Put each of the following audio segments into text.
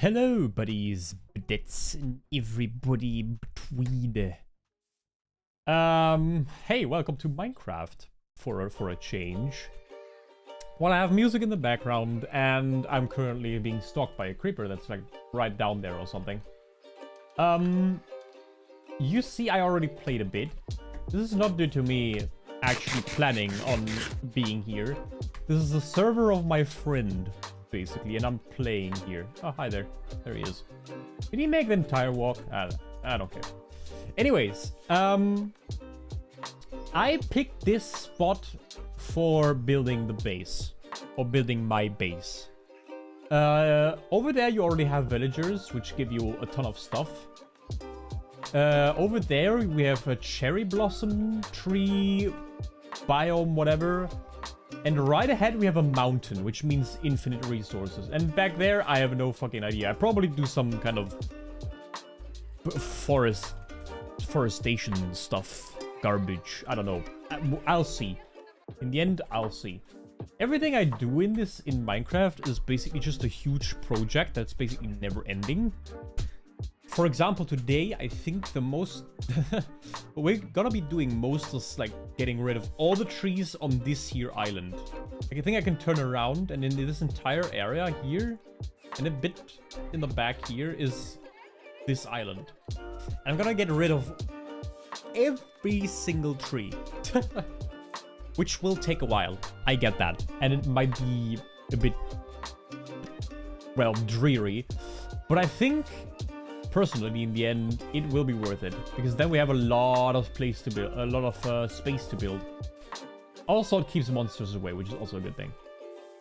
Hello, buddies, bidets, and everybody between. Hey, welcome to Minecraft for a change. Well, I have music in the background, and I'm currently being stalked by a creeper that's like right down there or something. You see, I already played a bit. This is not due to me actually planning on being here. This is the server of my friend, basically, and I'm playing here. Oh, hi there. There he is. Did he make the entire walk? I don't care. Anyways, I picked this spot for building the base, or building my base. Over there you already have villagers, which give you a ton of stuff. Over there we have a cherry blossom tree biome, whatever. And right ahead we have a mountain, which means infinite resources. And back there I have no fucking idea. I probably do some kind of forestation stuff, garbage. I don't know. I'll see. In the end, I'll see. Everything I do in Minecraft is basically just a huge project that's basically never ending. For example, today, I think the most... we're gonna be doing most is, like, getting rid of all the trees on this here island. Like, I think I can turn around, and in this entire area here, and a bit in the back here, is this island. And I'm gonna get rid of every single tree. Which will take a while. I get that. And it might be a bit... well, dreary. But I think... personally, in the end, it will be worth it, because then we have a lot of place to build, a lot of space to build. Also, it keeps monsters away, which is also a good thing.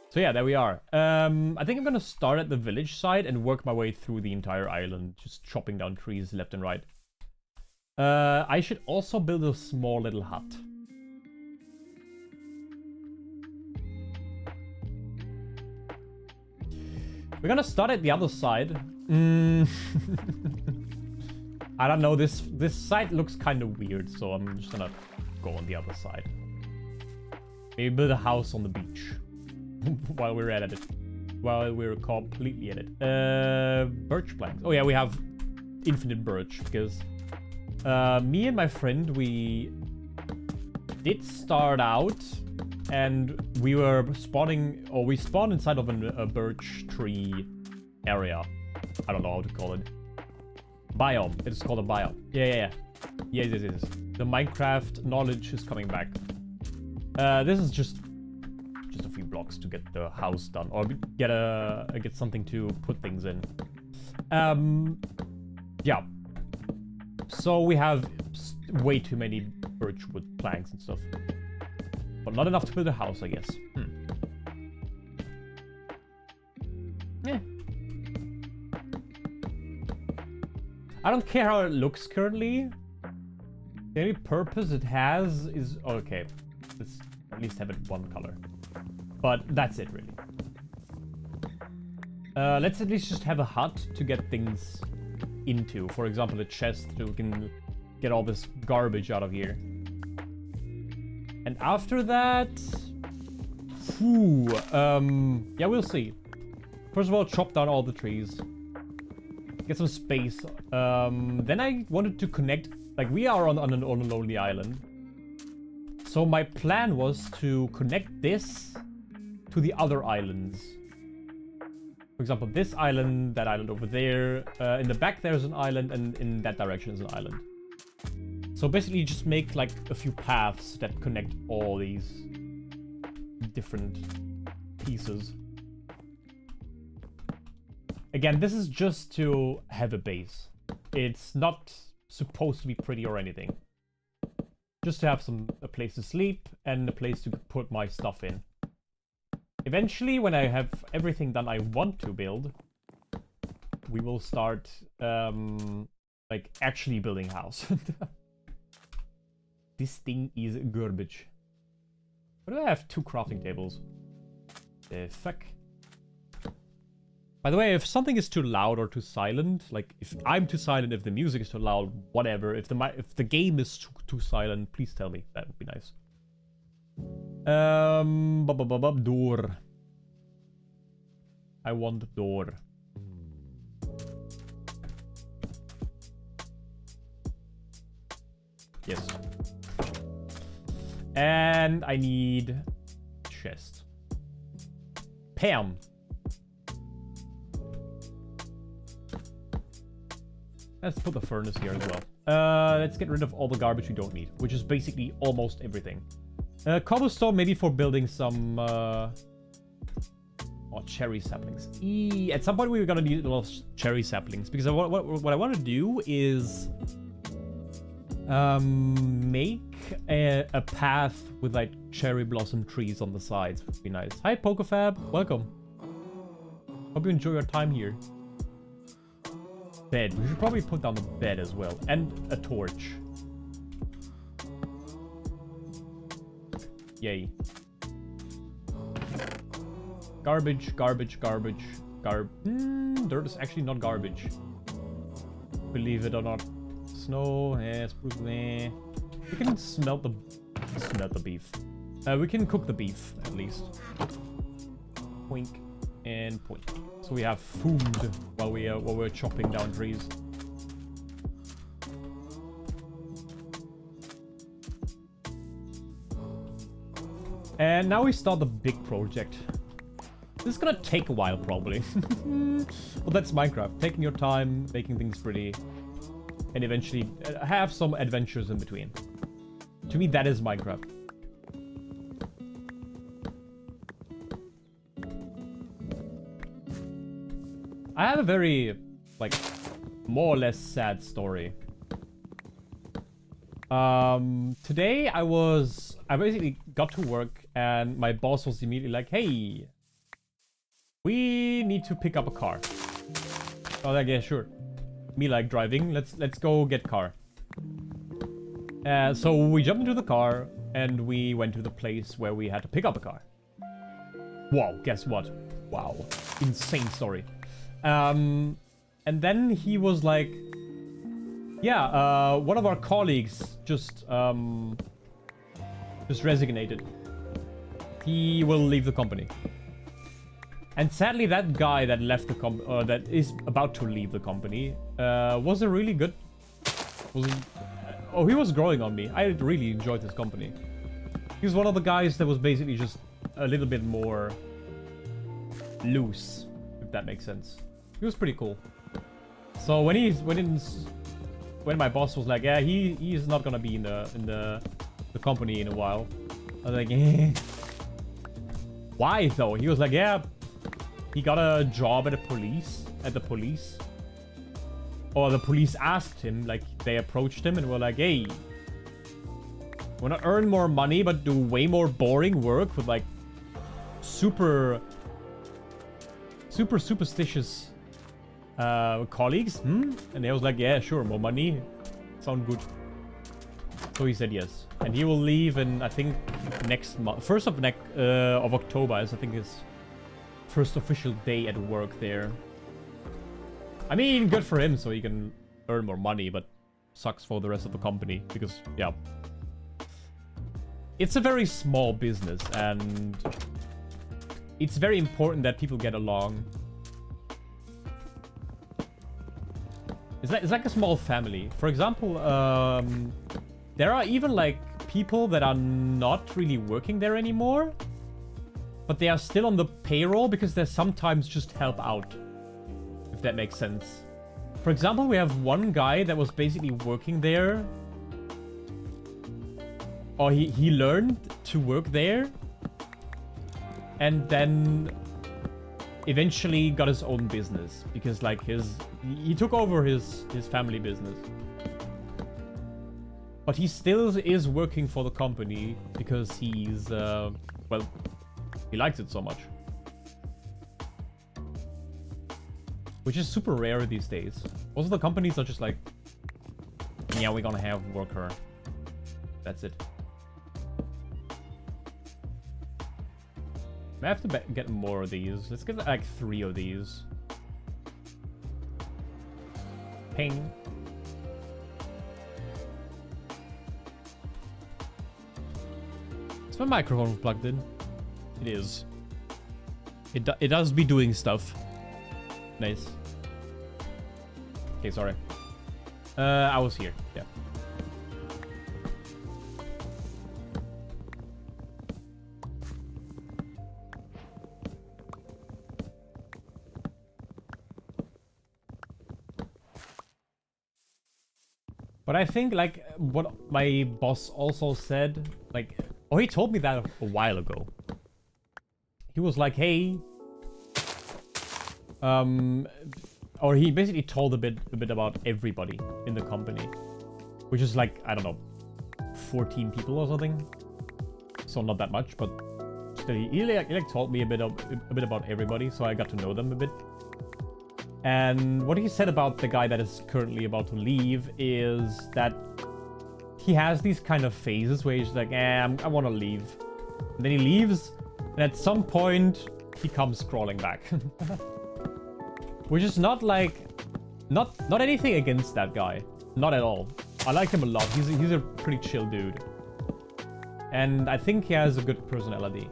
So yeah, there we are. I think I'm gonna start at the village side and work my way through the entire island, just chopping down trees left and right. I should also build a small little hut. We're gonna start at the other side. I don't know, this side looks kind of weird, so I'm just gonna go on the other side. Maybe build a house on the beach. While we're at it. While we're completely at it. Birch planks. Oh yeah, we have infinite birch, because me and my friend, we did start out, and we were spawning, or we spawned inside of a birch tree area. I don't know how to call it. Biome. It's called a biome. Yeah. Yes. The Minecraft knowledge is coming back. This is just a few blocks to get the house done, or get something to put things in. Yeah. So we have way too many birchwood planks and stuff, but not enough to build a house, I guess. Yeah. I don't care how it looks currently. The only purpose it has is... okay, let's at least have it one color. But that's it, really. Let's at least just have a hut to get things into. For example, a chest so we can get all this garbage out of here. And after that... yeah, we'll see. First of all, chop down all the trees. Get some space. Then I wanted to connect, like, we are on a lonely island. So my plan was to connect this to the other islands. For example, this island, that island over there. In the back there's an island, and in that direction is an island. So basically just make like a few paths that connect all these different pieces. Again, this is just to have a base. It's not supposed to be pretty or anything. Just to have a place to sleep and a place to put my stuff in. Eventually, when I have everything done I want to build, we will start, like, actually building a house. This thing is garbage. Why do I have 2 crafting tables? The fuck? By the way, if something is too loud or too silent, like if I'm too silent, if the music is too loud, whatever, if the game is too silent, please tell me. That would be nice. Door. I want door. Yes. And I need chest. Pam. Let's put the furnace here as well. Let's get rid of all the garbage we don't need, which is basically almost everything. Cobblestone maybe for building some cherry saplings. At some point we're gonna need a lot of cherry saplings because what I want to do is make a path with like cherry blossom trees on the sides. Would be nice. Hi PokeFab, welcome. Hope you enjoy your time here. Bed. We should probably put down the bed as well. And a torch. Yay. Garbage, garbage, garbage. Dirt is actually not garbage. Believe it or not. Snow, spruce, We can smelt the beef. We can cook the beef, at least. Poink and poink. So we have food while we're chopping down trees. And now we start the big project. This is gonna take a while, probably. Well, that's Minecraft. Taking your time, making things pretty, and eventually have some adventures in between. To me, that is Minecraft. I have a very, like, more or less sad story. Today I basically got to work and my boss was immediately like, hey, we need to pick up a car. I was like, yeah, sure. Me like driving, let's go get car. So we jumped into the car and we went to the place where we had to pick up a car. Wow, guess what? Wow, insane story. And then he was like, yeah, one of our colleagues just resignated. He will leave the company. And sadly, that guy that left the that is about to leave the company, was a really good. He was growing on me. I really enjoyed this company. He was one of the guys that was basically just a little bit more loose, if that makes sense. He was pretty cool. So when my boss was like, yeah, he's not gonna be in the company in a while, I was like, eh. Why though? He was like, yeah, he got a job at the police. Or the police asked him, like, they approached him and were like, hey, wanna earn more money but do way more boring work with like super superstitious colleagues? And they was like, yeah, sure, more money. Sound good. So he said yes. And he will leave in, I think, next month. 1st of October is, I think, his first official day at work there. I mean, good for him, so he can earn more money, but sucks for the rest of the company, because, yeah. It's a very small business, and it's very important that people get along. It's like a small family. For example, there are even, like, people that are not really working there anymore, but they are still on the payroll because they sometimes just help out. If that makes sense. For example, we have one guy that was basically working there. Or he learned to work there. And then eventually got his own business. Because like he took over his family business. But he still is working for the company because he's, well, he likes it so much. Which is super rare these days. Also, the companies are just like, yeah, we're gonna have worker. That's it. I have to get more of these. Let's get like 3 of these. Ping. Is my microphone plugged in? It is. It does be doing stuff. Nice. Okay, sorry. I was here. Yeah. But I think, like, what my boss also said, like, oh, he told me that a while ago. He was like, hey, or he basically told a bit about everybody in the company, which is like, I don't know, 14 people or something. So not that much, but still, he like told me a bit about everybody, so I got to know them a bit. And what he said about the guy that is currently about to leave is that he has these kind of phases where he's like, I want to leave. And then he leaves, and at some point, he comes crawling back. Which is not like, not anything against that guy. Not at all. I like him a lot. He's a pretty chill dude. And I think he has a good personality.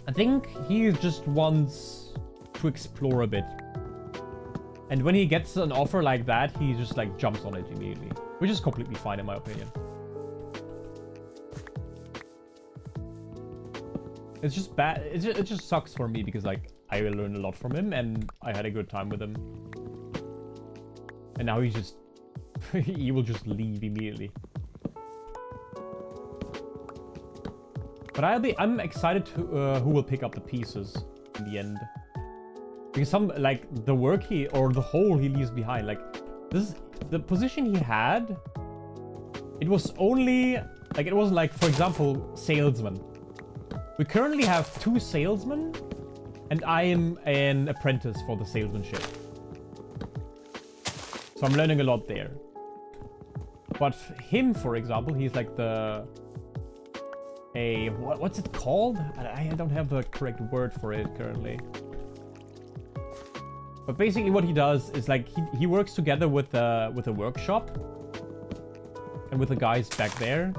I think he just wants to explore a bit. And when he gets an offer like that, he just like jumps on it immediately. Which is completely fine in my opinion. It's just bad. It just sucks for me because like I learned a lot from him and I had a good time with him. And now he's just... he will just leave immediately. But I'm excited to who will pick up the pieces in the end. Because some, like, the work or the hole he leaves behind, like, this is, the position he had, it was only, like, it wasn't like, for example, salesman. We currently have 2 salesmen, and I am an apprentice for the salesmanship. So I'm learning a lot there. But him, for example, he's like what's it called? I don't have the correct word for it currently. But basically what he does is like he works together with a workshop and with the guys back there,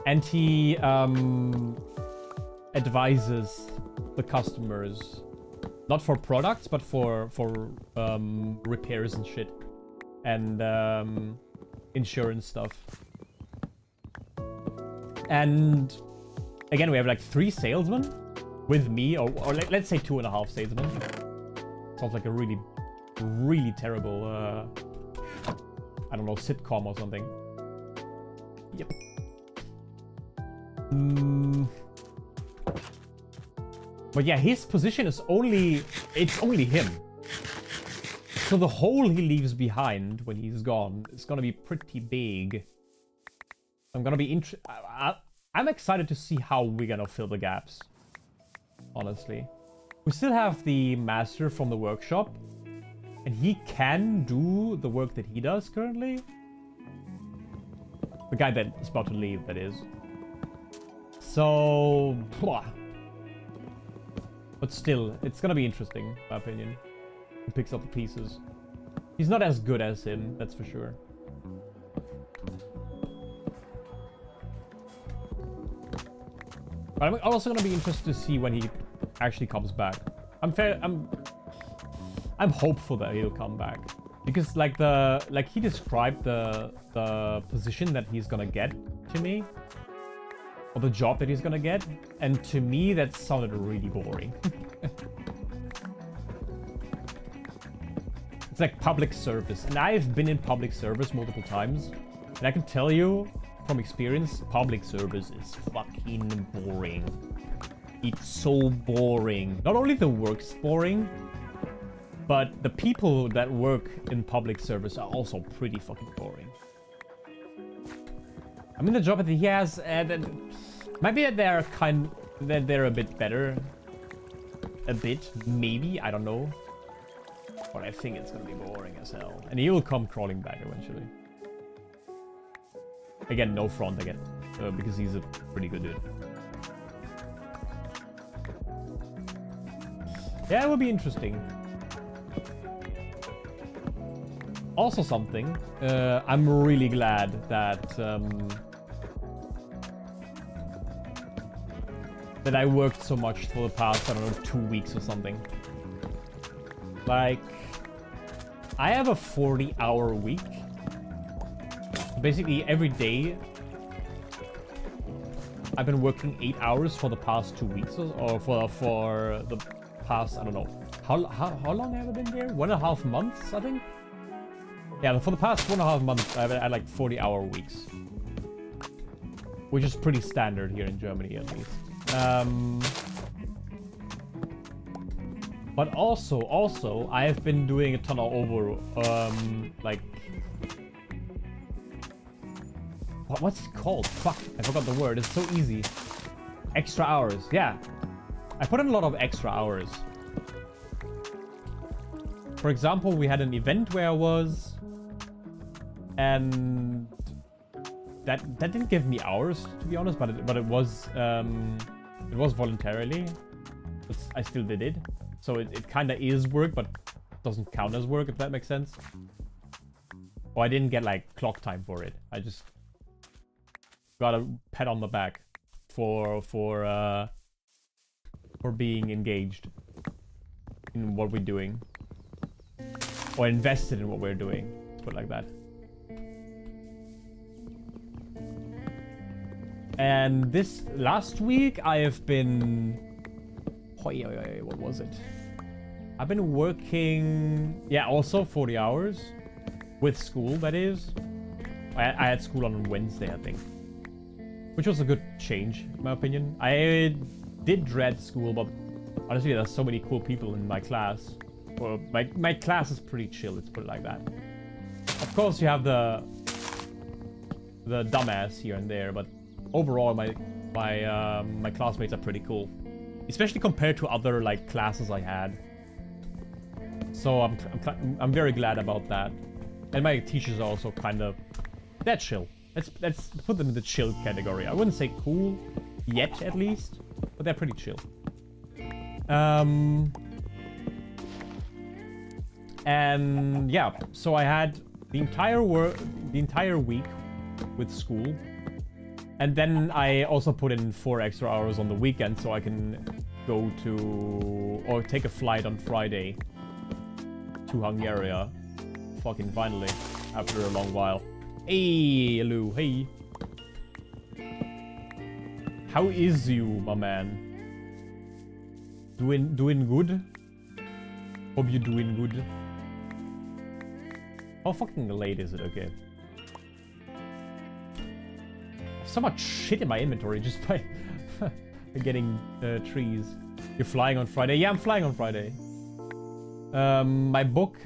and he advises the customers, not for products but for repairs and shit, and insurance stuff. And again, we have like 3 salesmen with me, or let's say 2.5 salesmen. Sounds like a really, really terrible, I don't know, sitcom or something. Yep. But yeah, his position is it's only him. So the hole he leaves behind when he's gone is gonna be pretty big. I'm gonna be I'm excited to see how we're gonna fill the gaps, honestly. We still have the master from the workshop, and he can do the work that he does currently. The guy that is about to leave, that is. So, but still, it's gonna be interesting, in my opinion. He picks up the pieces. He's not as good as him, that's for sure. But I'm also gonna be interested to see when he actually comes back. I'm hopeful that he'll come back, because like he described the position that he's gonna get to me, or the job that he's gonna get, and to me that sounded really boring. It's like public service, and I've been in public service multiple times, and I can tell you from experience, public service is fucking boring. It's so boring. Not only the work's boring, but the people that work in public service are also pretty fucking boring. I mean, the job that he has, maybe they're a bit better. A bit, maybe, I don't know. But I think it's gonna be boring as hell. And he will come crawling back eventually. Again, no front again, because he's a pretty good dude. Yeah, it will be interesting. Also something, I'm really glad that that I worked so much for the past, I don't know, 2 weeks or something. Like, I have a 40-hour week. Basically, every day, I've been working 8 hours for the past 2 weeks, or for the past, I don't know, how long have I been there? 1.5 months, I think. Yeah, for the past 1.5 months, I've had like 40-hour weeks. Which is pretty standard here in Germany, at least. But also, I have been doing a ton of like... What's it called? Fuck, I forgot the word. It's so easy. Extra hours, yeah. I put in a lot of extra hours. For example, we had an event where I was... And... That didn't give me hours, to be honest, but it was voluntarily. I still did it. So it kind of is work, but doesn't count as work, if that makes sense. Or I didn't get, like, clock time for it. I just got a pat on the back for being engaged in what we're doing. Or invested in what we're doing. Let's put it like that. And this last week, I have been... What was it? I've been working... Yeah, also 40 hours. With school, that is. I had school on Wednesday, I think. Which was a good change, in my opinion. I did dread school, but honestly, there's so many cool people in my class. Well, my class is pretty chill, let's put it like that. Of course, you have the dumbass here and there, but overall, my classmates are pretty cool. Especially compared to other, like, classes I had. So I'm very glad about that. And my teachers are also kind of... They're chill. Let's put them in the chill category. I wouldn't say cool yet, at least. But they're pretty chill. And yeah, so I had the entire week with school. And then I also put in 4 extra hours on the weekend so I can go to... Or take a flight on Friday to Hungary. Fucking finally. After a long while. Hey, hello, hey. How is you, my man? Doing good? Hope you're doing good. How fucking late is it? Okay. So much shit in my inventory just by getting trees. You're flying on Friday? Yeah, I'm flying on Friday. My book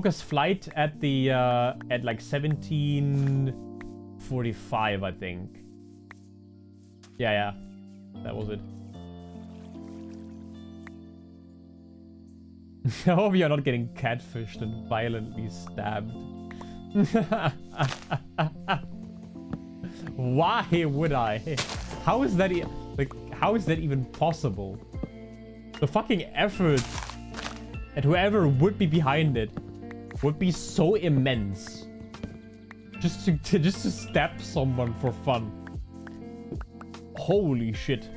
is flight at the at like 17:45, I think. Yeah, that was it. I hope you're not getting catfished and violently stabbed. Why would I? How is that how is that even possible? The fucking effort and whoever would be behind it would be so immense. Just to stab someone for fun. Holy shit.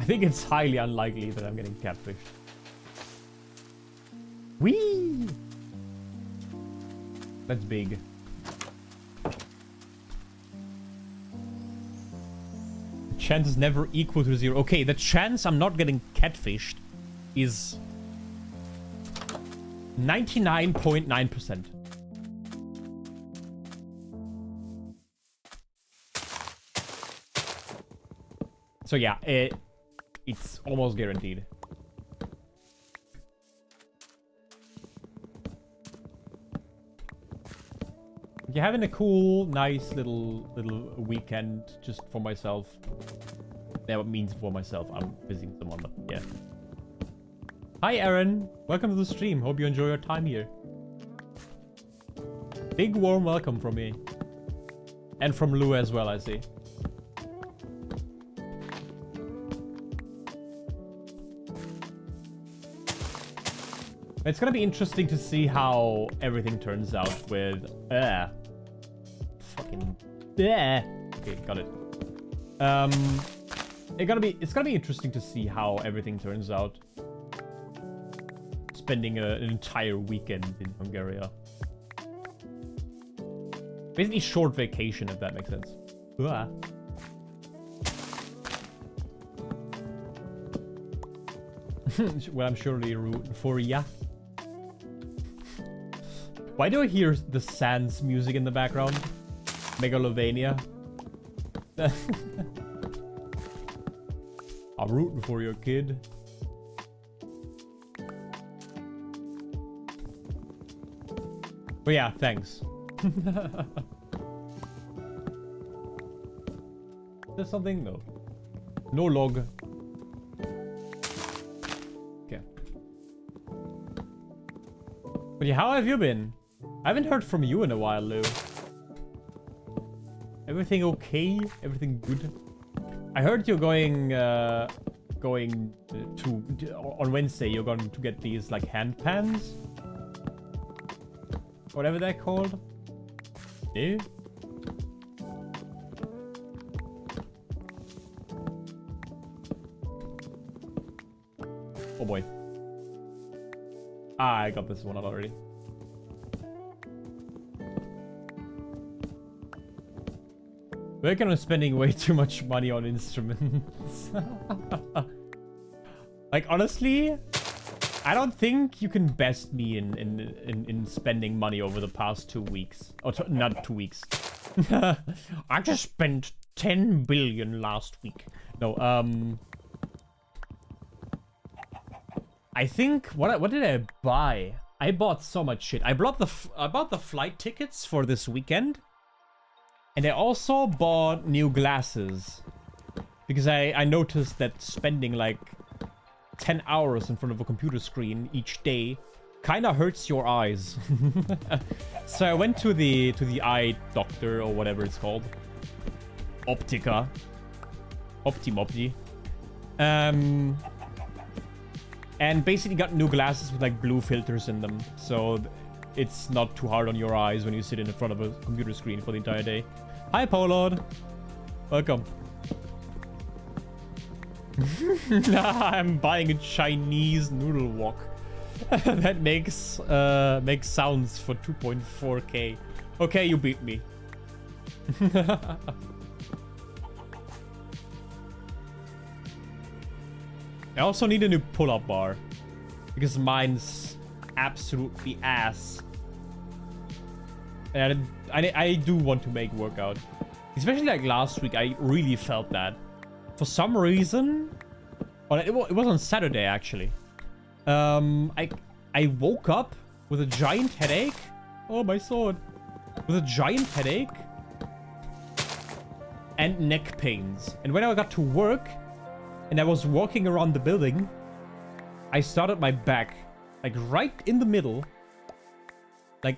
I think it's highly unlikely that I'm getting catfished. Whee! That's big. The chance is never equal to 0. Okay, the chance I'm not getting catfished is 99.9%. So yeah, it's almost guaranteed. You're having a cool, nice little weekend just for myself. Yeah, what means for myself? I'm visiting someone, but yeah. Hi, Aaron. Welcome to the stream. Hope you enjoy your time here. Big warm welcome from me. And from Lou as well, I see. It's gonna be interesting to see how everything turns out with fucking okay, got it. It's gonna be interesting to see how everything turns out. Spending an entire weekend in Hungary. Basically short vacation, if that makes sense. Well, I'm surely rooting for ya. Why do I hear the Sans music in the background? Megalovania. I'm rooting for you, kid. But yeah, thanks. There's something? No. No log. Okay. But yeah, how have you been? I haven't heard from you in a while, Lou. Everything okay? Everything good? I heard you're going on Wednesday, you're going to get these, like, hand pans? Whatever they're called. Yeah? Oh boy. Ah, I got this one already. We're kind of spending way too much money on instruments. Like, honestly, I don't think you can best me in spending money over the past 2 weeks. Oh, not 2 weeks. I just spent 10 billion last week. No, I think what did I buy? I bought so much shit. I bought the flight tickets for this weekend, and I also bought new glasses because I noticed that spending like 10 hours in front of a computer screen each day kind of hurts your eyes. So I went to the eye doctor or whatever it's called, Optica, Optimopti, and basically got new glasses with like blue filters in them, so it's not too hard on your eyes when you sit in front of a computer screen for the entire day. Hi, Polod. Welcome. I'm buying a Chinese noodle wok that makes sounds for 2.4K. Okay, you beat me. I also need a new pull-up bar because mine's absolutely ass. And I do want to make workout. Especially like last week, I really felt that. For some reason... Oh, it was on Saturday, actually. I woke up with a giant headache. Oh, my sword. With a giant headache. And neck pains. And when I got to work... and I was walking around the building, I started my back, like right in the middle, in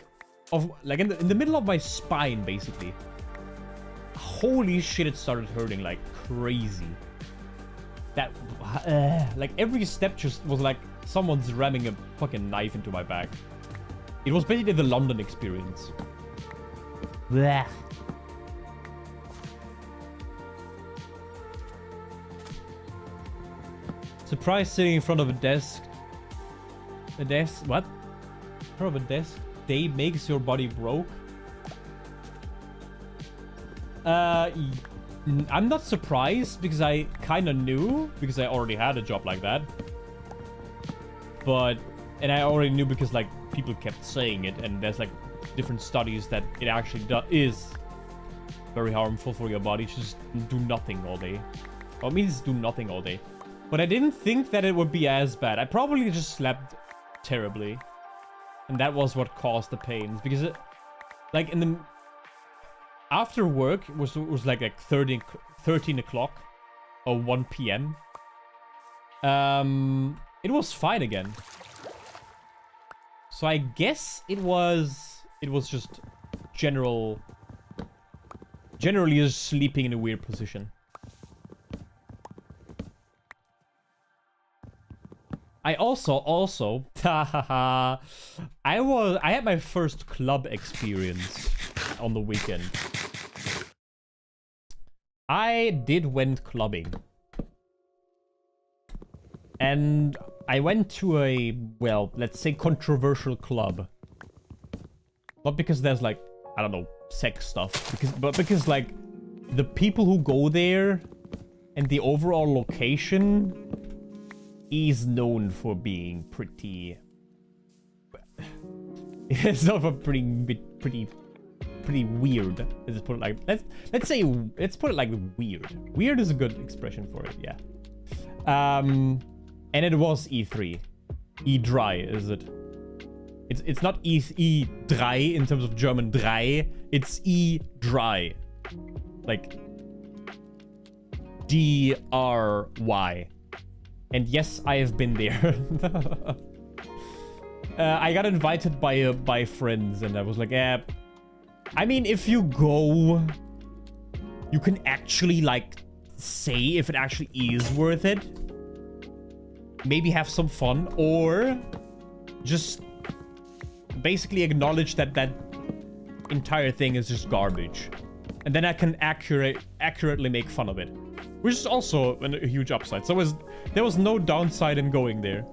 the middle of my spine, basically. Holy shit, it started hurting like crazy. That, like every step just was like someone's ramming a fucking knife into my back. It was basically the London experience. Blech. Surprise sitting in front of a desk. A desk? What? In front of a desk? Day makes your body broke? I'm not surprised because I kind of knew, because I already had a job like that. And I already knew because like people kept saying it, and there's like different studies that it actually is very harmful for your body to just do nothing all day. Well, it means do nothing all day. But I didn't think that it would be as bad. I probably just slept terribly. And that was what caused the pains. Because it, like in the... after work, it was like 13 o'clock. Or 1 p.m. It was fine again. So I guess it was just generally just sleeping in a weird position. I also I had my first club experience on the weekend. I went clubbing. And I went to a, well, let's say controversial club. Not because there's like, I don't know, sex stuff, but because like the people who go there and the overall location is known for being pretty... it's not for pretty weird. Let's put it like... Let's put it like weird. Weird is a good expression for it, yeah. And it was E3. E-dry, is it? It's not E-dry in terms of German drei. It's E-dry. Like... D-R-Y. And yes, I have been there. I got invited by friends, and I was like, I mean, if you go, you can actually, like, say if it actually is worth it. Maybe have some fun, or just basically acknowledge that that entire thing is just garbage. And then I can accurately make fun of it. Which is also a huge upside. So there was no downside in going there.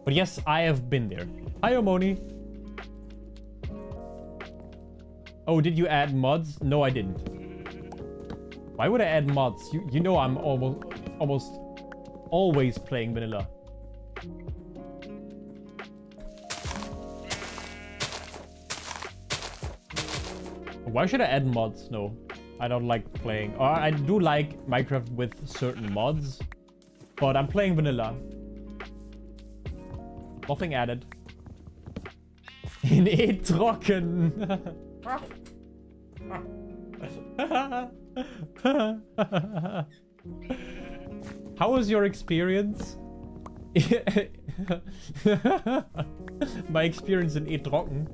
But yes, I have been there. Hi, Omoni. Oh, did you add mods? No, I didn't. Why would I add mods? You know I'm almost always playing vanilla. Why should I add mods? No. I don't like playing... Or I do like Minecraft with certain mods. But I'm playing vanilla. Nothing added. In trocken. How was your experience? My experience in trocken.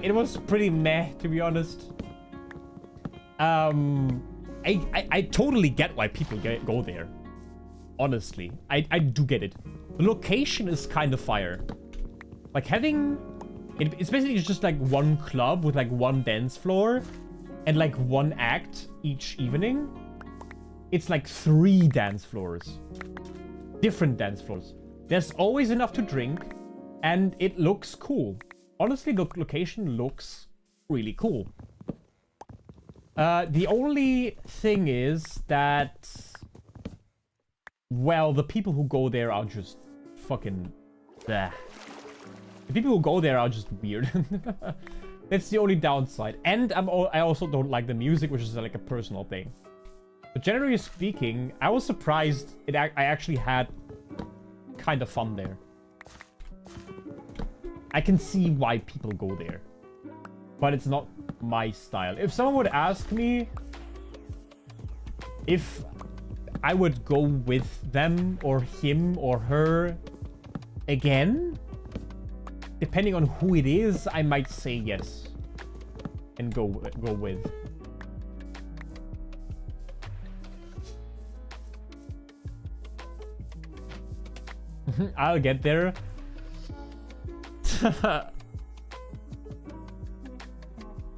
It was pretty meh, to be honest. I totally get why people go there. Honestly, I do get it. The location is kind of fire. Like having... It's basically just like one club with like one dance floor and like one act each evening. It's like 3 dance floors. Different dance floors. There's always enough to drink and it looks cool. Honestly, the location looks really cool. The only thing is that... Well, the people who go there are just fucking... Bleh. The people who go there are just weird. That's the only downside. And I also don't like the music, which is like a personal thing. But generally speaking, I was surprised I actually had kind of fun there. I can see why people go there. But it's not my style. If someone would ask me if I would go with them or him or her again, depending on who it is, I might say yes and go with. I'll get there.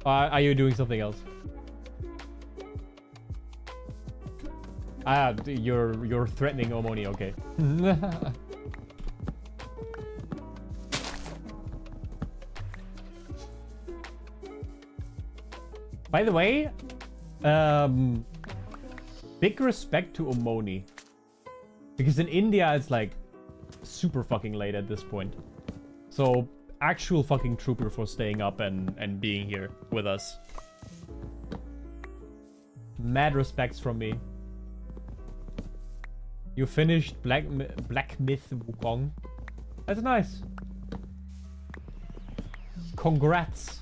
Are you doing something else? Ah, you're threatening Omoni, okay. By the way, big respect to Omoni. Because in India, it's like super fucking late at this point. So, actual fucking trooper for staying up and being here with us. Mad respects from me. You finished Black Myth Wukong. That's nice. Congrats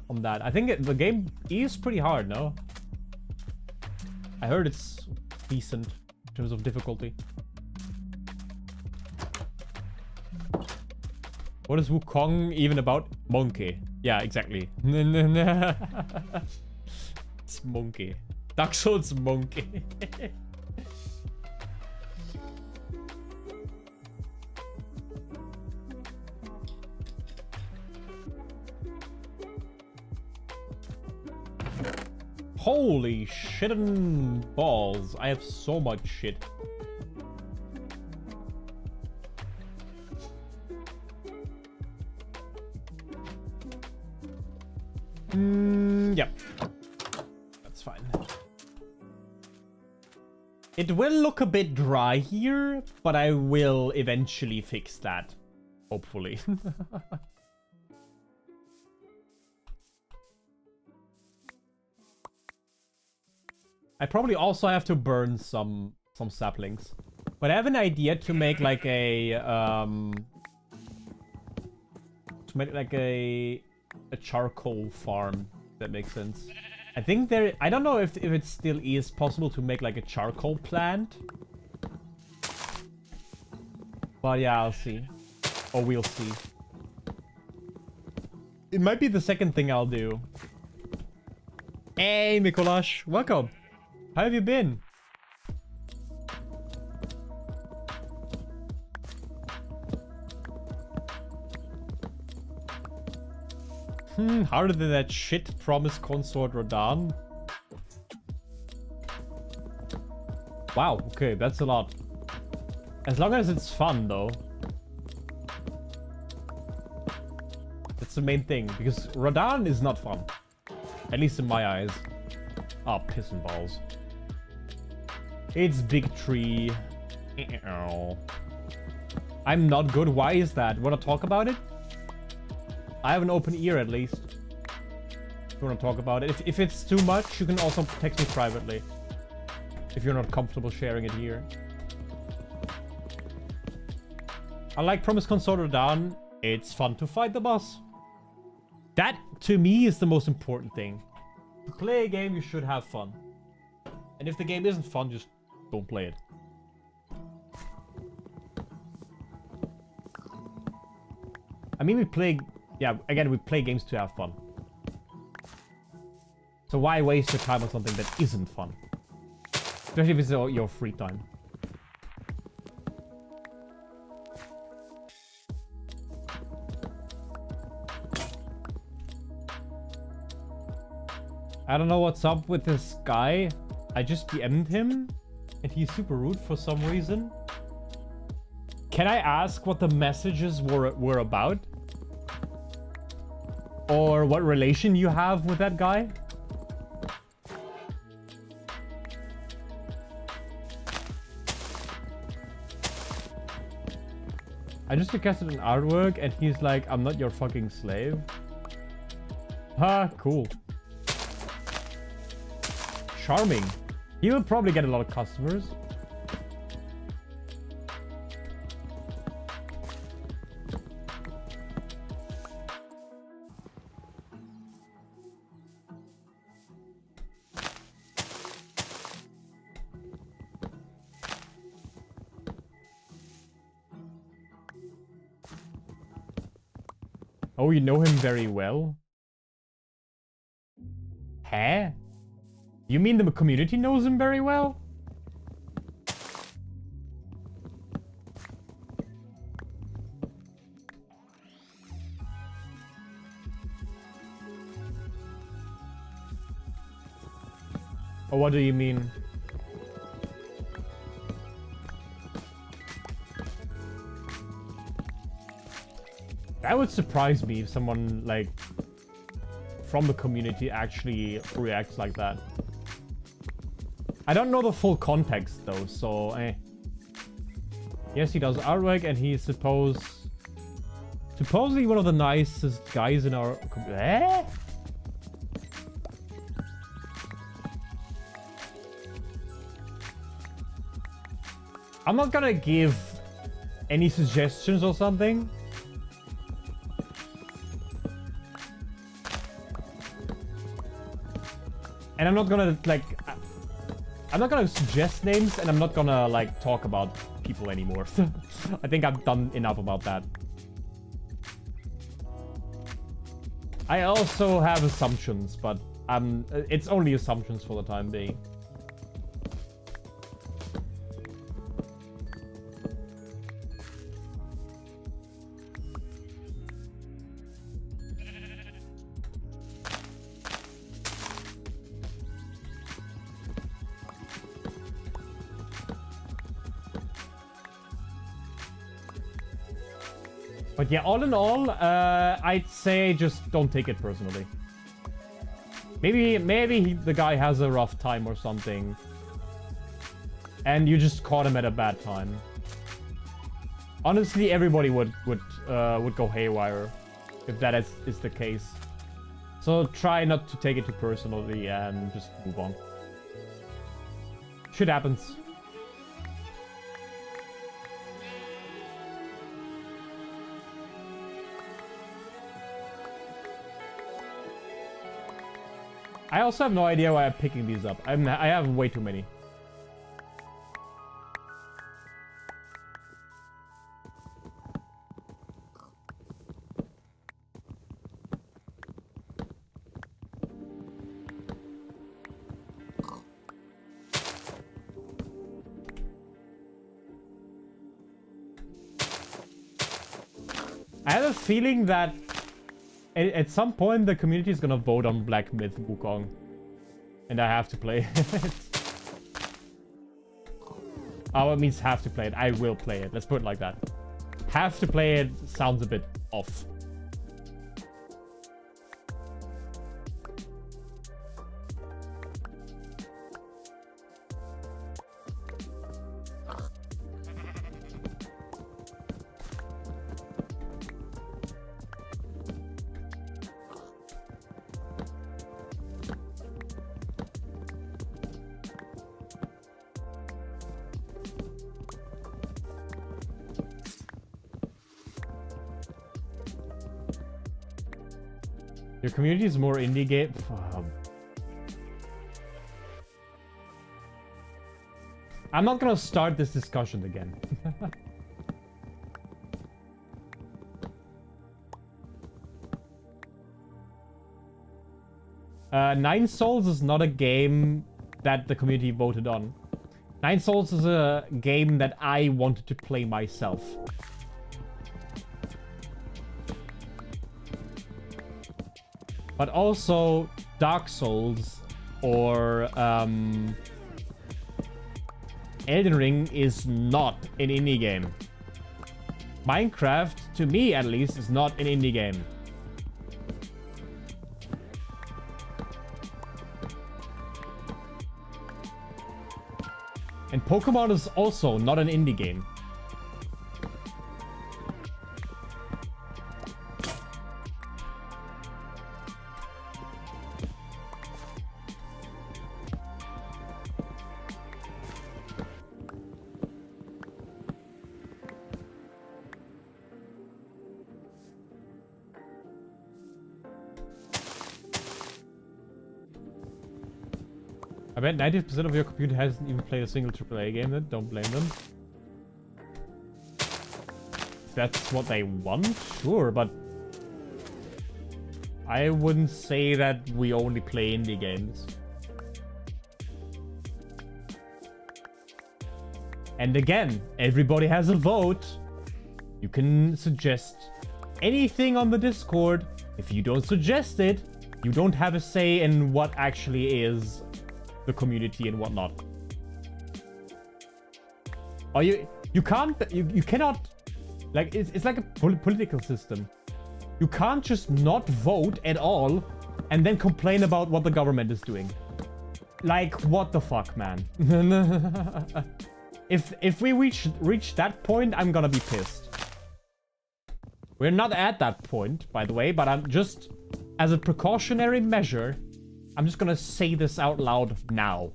on that. I think the game is pretty hard, no? I heard it's decent in terms of difficulty. What is Wukong even about? Monkey. Yeah, exactly. It's monkey. Dark Souls monkey. Holy shit and balls. I have so much shit. Yep. That's fine. It will look a bit dry here, but I will eventually fix that. Hopefully. I probably also have to burn some saplings. But I have an idea to make like a charcoal farm, if that makes sense. I think I don't know if it still is possible to make like a charcoal plant. But yeah, I'll see. Or we'll see. It might be the second thing I'll do. Hey, Mikolash, welcome. How have you been? Harder than that shit promised consort Rodan. Wow, okay, that's a lot. As long as it's fun, though. That's the main thing, because Rodan is not fun. At least in my eyes. Ah, piss and balls. It's big tree. I'm not good. Why is that? Wanna talk about it? I have an open ear at least. If you want to talk about it. If it's too much, you can also text me privately. If you're not comfortable sharing it here. I like Promise Consort Down. It's fun to fight the boss. That, to me, is the most important thing. To play a game, you should have fun. And if the game isn't fun, just don't play it. I mean, we play... Yeah, again, we play games to have fun. So why waste your time on something that isn't fun? Especially if it's your free time. I don't know what's up with this guy. I just DM'd him, and he's super rude for some reason. Can I ask what the messages were about? Or what relation you have with that guy? I just requested an artwork and he's like, I'm not your fucking slave. Ah, cool. Charming. He will probably get a lot of customers. Oh, you know him very well? Huh? You mean the community knows him very well? Or what do you mean? That would surprise me if someone, like, from the community actually reacts like that. I don't know the full context, though, so, eh. Yes, he does artwork, and he's supposedly one of the nicest guys in our... Eh? I'm not gonna give any suggestions or something. And I'm not gonna, like... I'm not gonna suggest names, and I'm not gonna, like, talk about people anymore. I think I've done enough about that. I also have assumptions, but it's only assumptions for the time being. But yeah, all in all, I'd say just don't take it personally. Maybe the guy has a rough time or something. And you just caught him at a bad time. Honestly, everybody would go haywire if that is the case. So try not to take it too personally and just move on. Shit happens. I also have no idea why I'm picking these up. I have way too many. I have a feeling that at some point the community is gonna vote on Black Myth Wukong. And I have to play it. Oh, it means have to play it. I will play it. Let's put it like that. Have to play it sounds a bit off. Your community is more indie game. I'm not gonna start this discussion again. Nine Souls is not a game that the community voted on. Nine Souls is a game that I wanted to play myself. But also, Dark Souls or Elden Ring is not an indie game. Minecraft, to me at least, is not an indie game. And Pokemon is also not an indie game. I bet 90% of your computer hasn't even played a single AAA game then. Don't blame them. If that's what they want, sure, but I wouldn't say that we only play indie games. And again, everybody has a vote. You can suggest anything on the Discord. If you don't suggest it, you don't have a say in what actually is the community and whatnot. Or you cannot, like, it's like a political system. You can't just not vote at all and then complain about what the government is doing. Like, what the fuck, man? If we reach that point, I'm gonna be pissed. We're not at that point, by the way, but I'm just, as a precautionary measure, I'm just gonna say this out loud now.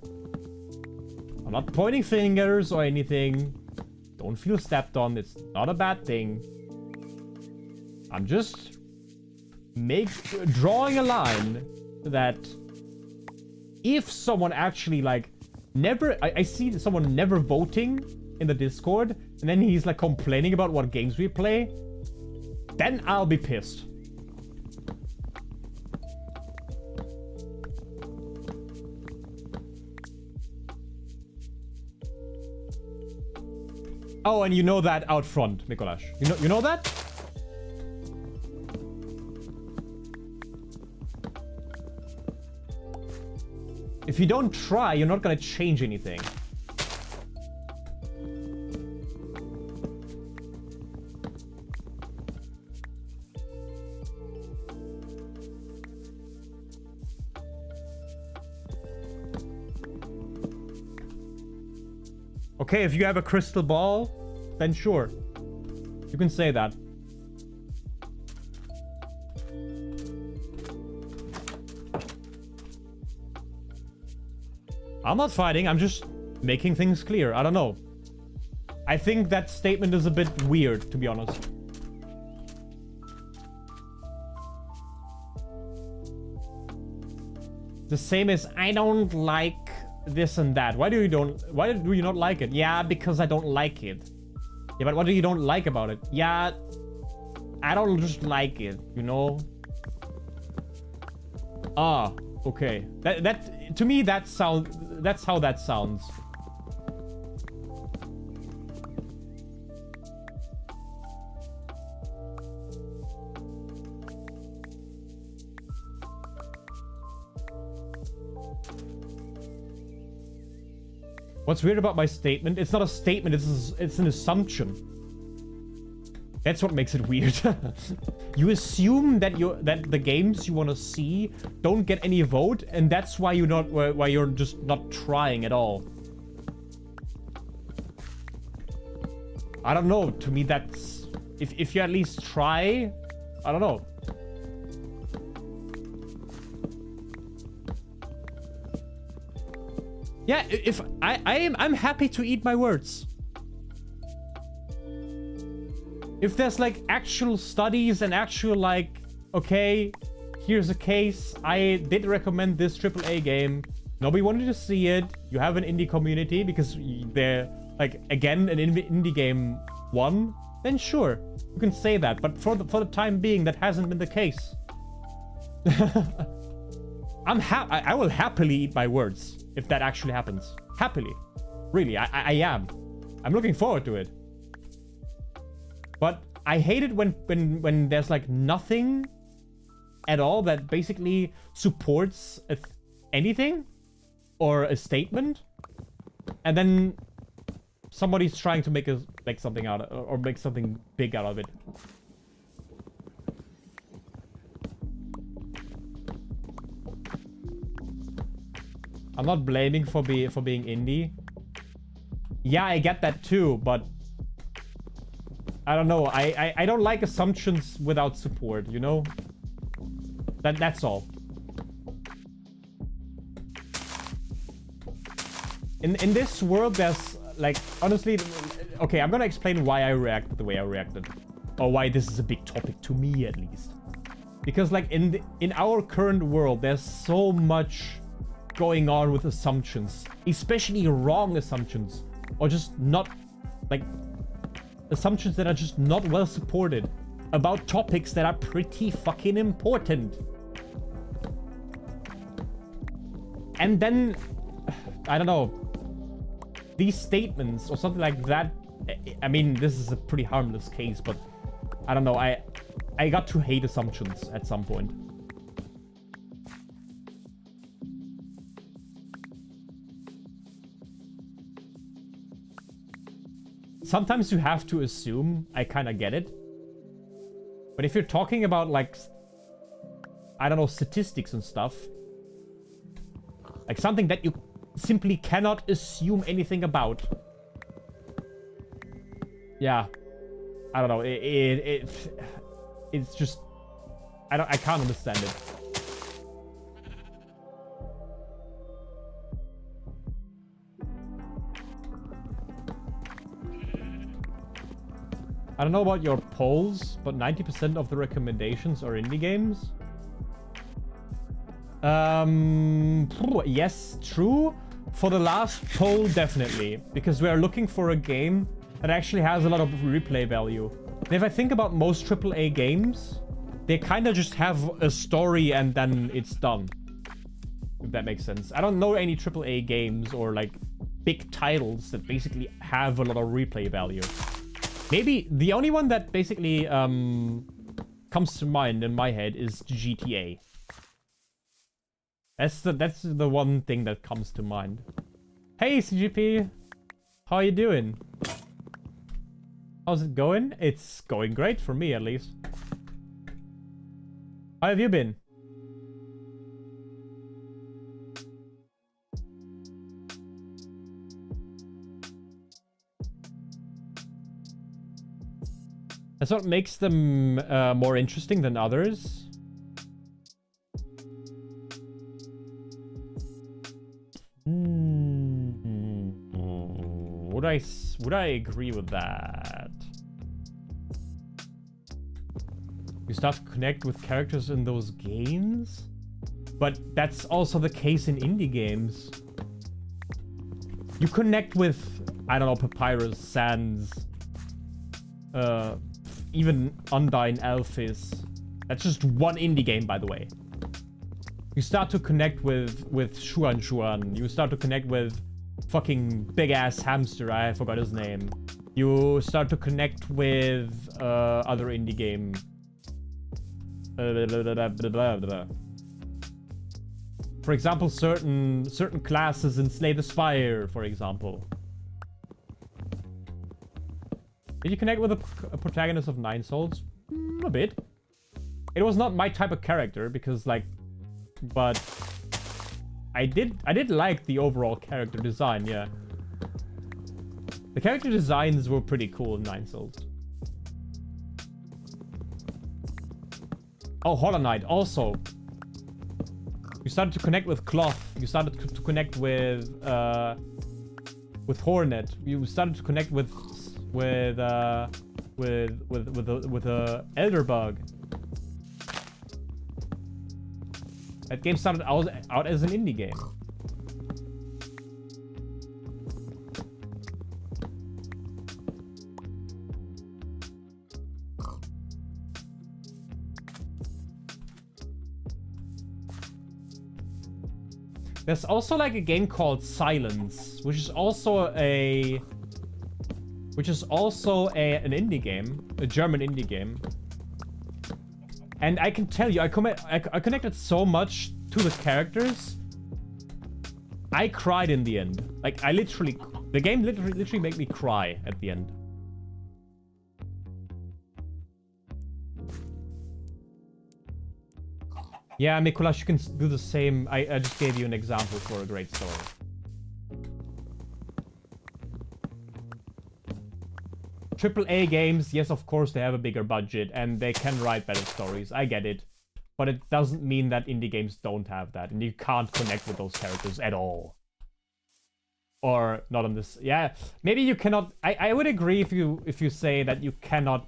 I'm not pointing fingers or anything. Don't feel stepped on. It's not a bad thing. I'm just drawing a line that if someone actually, like, I see someone never voting in the Discord, and then he's like complaining about what games we play, then I'll be pissed. Oh, and you know that out front, Mikolash. You know that? If you don't try, you're not gonna change anything. Okay, if you have a crystal ball, then sure. You can say that. I'm not fighting, I'm just making things clear. I don't know. I think that statement is a bit weird, to be honest. The same as I don't like this and that. Why do you not like it? Yeah, because I don't like it. Yeah, but what do you don't like about it? Yeah, I don't just like it, you know? Ah, okay. That to me that's how that sounds. What's weird about my statement? It's not a statement, it's an assumption. That's what makes it weird. You assume that the games you want to see don't get any vote, and that's why you're just not trying at all. I don't know. To me, that's if you at least try. I don't know. Yeah, if I'm happy to eat my words. If there's like actual studies and actual like, okay, here's a case. I did recommend this AAA game. Nobody wanted to see it. You have an indie community because they're like, again, an indie game won. Then sure, you can say that. But for the time being, that hasn't been the case. I will happily eat my words if that actually happens. Happily. Really, I am. I'm looking forward to it. But I hate it when there's like nothing at all that basically supports anything or a statement, and then somebody's trying to make something out of, or make something big out of it. I'm not blaming for being indie. Yeah, I get that too, but I don't know. I don't like assumptions without support, you know? That's all. In this world, there's like, honestly, okay, I'm gonna explain why I reacted the way I reacted, or why this is a big topic to me at least. Because like in our current world, there's so much going on with assumptions, especially wrong assumptions, or just not like assumptions that are just not well supported about topics that are pretty fucking important. And then, I don't know, these statements or something like that, I mean, this is a pretty harmless case, but I don't know, I got to hate assumptions at some point. Sometimes you have to assume, I kind of get it. But if you're talking about, like, I don't know, statistics and stuff, like something that you simply cannot assume anything about. Yeah. I don't know, it's just, I can't understand it. I don't know about your polls, but 90% of the recommendations are indie games. Yes, true. For the last poll, definitely. Because we are looking for a game that actually has a lot of replay value. And if I think about most AAA games, they kind of just have a story and then it's done. If that makes sense. I don't know any AAA games or like big titles that basically have a lot of replay value. Maybe the only one that basically comes to mind in my head is GTA. That's the one thing that comes to mind. Hey CGP, how are you doing? How's it going? It's going great for me at least. How have you been? That's what makes them more interesting than others. Would I agree with that? You start to connect with characters in those games? But that's also the case in indie games. You connect with, I don't know, Papyrus, Sans, even Undyne Alphys. That's just one indie game, by the way. You start to connect with Xuan Xuan. You start to connect with fucking big-ass hamster, I forgot his name. You start to connect with other indie game. For example, certain classes in Slay the Spire, for example. Did you connect with a protagonist of Nine Souls? A bit. It was not my type of character because, like, but I did like the overall character design, yeah. The character designs were pretty cool in Nine Souls. Oh, Hollow Knight also. You started to connect with Cloth. You started to connect with Hornet. You started to connect with Elderbug. That game started out as an indie game. There's also like a game called Silence, which is also an indie game, a German indie game. And I can tell you, I connected so much to the characters. I cried in the end. Like, the game literally made me cry at the end. Yeah, Mikuláš, you can do the same. I just gave you an example for a great story. AAA games, yes, of course, they have a bigger budget and they can write better stories. I get it. But it doesn't mean that indie games don't have that. And you can't connect with those characters at all. Or not on this. Yeah, maybe you cannot. I would agree if you say that you cannot.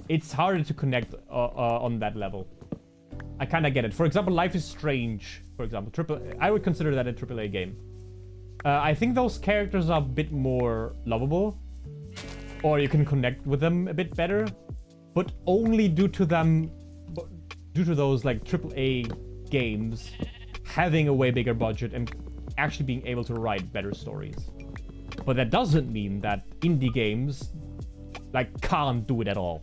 It's harder to connect on that level. I kind of get it. For example, Life is Strange. For example, I would consider that a AAA game. I think those characters are a bit more lovable. Or you can connect with them a bit better, but only due to those like AAA games having a way bigger budget and actually being able to write better stories. But that doesn't mean that indie games like can't do it at all.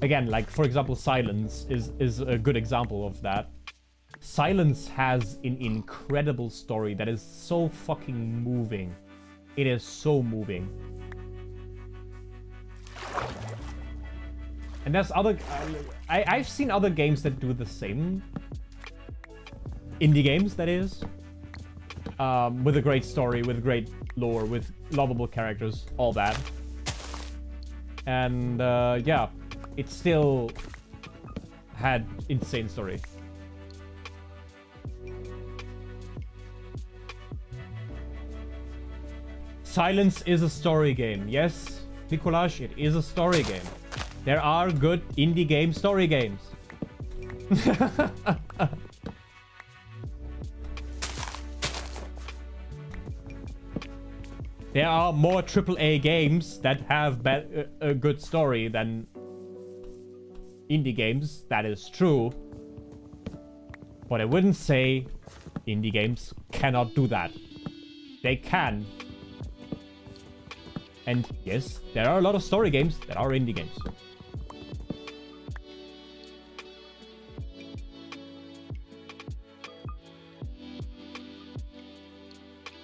Again, like for example, Silence is a good example of that. Silence has an incredible story that is so fucking moving. It is so moving. And there's other... I've seen other games that do the same. Indie games, that is. With a great story, with great lore, with lovable characters, all that. And yeah, it still had insane story. Silence is a story game. Yes, Mikuláš, it is a story game. There are good indie game story games. There are more AAA games that have a good story than indie games. That is true. But I wouldn't say indie games cannot do that. They can. And yes, there are a lot of story games that are indie games.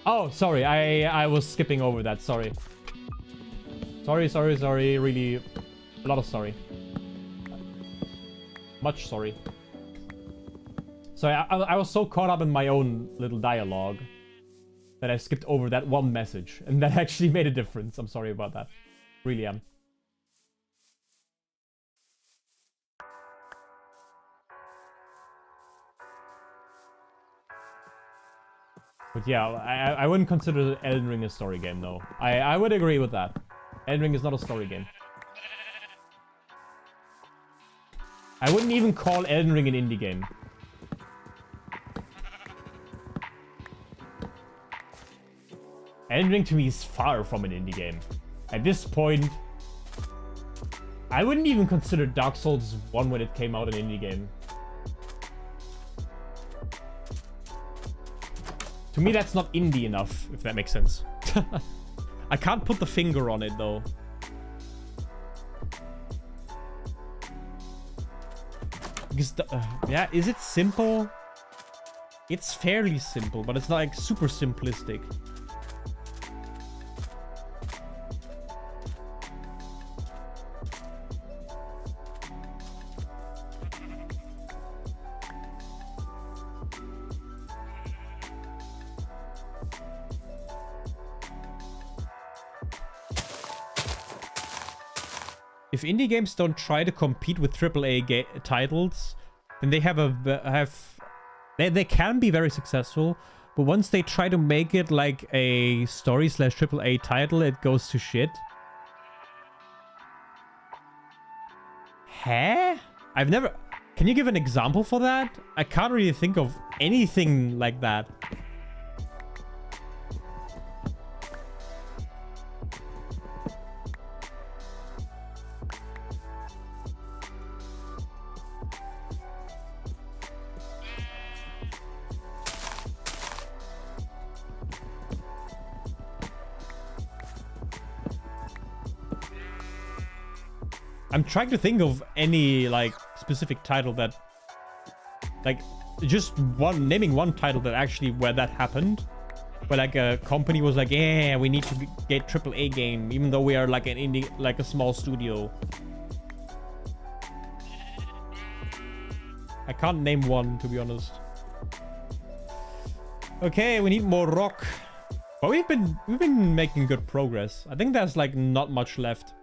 Oh, sorry, I was skipping over that, sorry. Sorry, really, a lot of sorry. Much sorry. So I was so caught up in my own little dialogue that I skipped over that one message, and that actually made a difference. I'm sorry about that. Really am. But yeah, I wouldn't consider Elden Ring a story game, though. I would agree with that. Elden Ring is not a story game. I wouldn't even call Elden Ring an indie game. Elden Ring to me is far from an indie game. At this point, I wouldn't even consider Dark Souls 1 when it came out an indie game. To me, that's not indie enough, if that makes sense. I can't put the finger on it, though. Because, yeah, is it simple? It's fairly simple, but it's not like super simplistic. If indie games don't try to compete with AAA titles, then they they can be very successful. But once they try to make it like a story / AAA title, it goes to shit. Huh? I've never... Can you give an example for that? I can't really think of anything like that. I'm trying to think of any, like, specific title that... Like, just naming one title that actually, where that happened. Where, like, a company was like, yeah, we need to get AAA game, even though we are, like, an indie, like, a small studio. I can't name one, to be honest. Okay, we need more rock. But we've been making good progress. I think there's, like, not much left.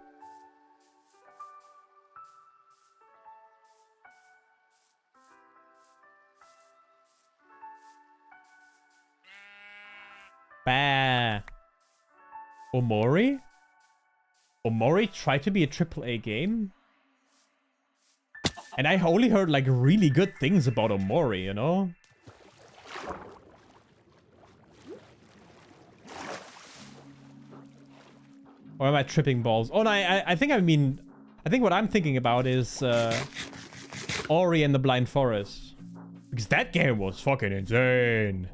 Bah. Omori? Omori tried to be a AAA game? And I only heard, like, really good things about Omori, you know? Or am I tripping balls? Oh, no, I think what I'm thinking about is Ori and the Blind Forest. Because that game was fucking insane.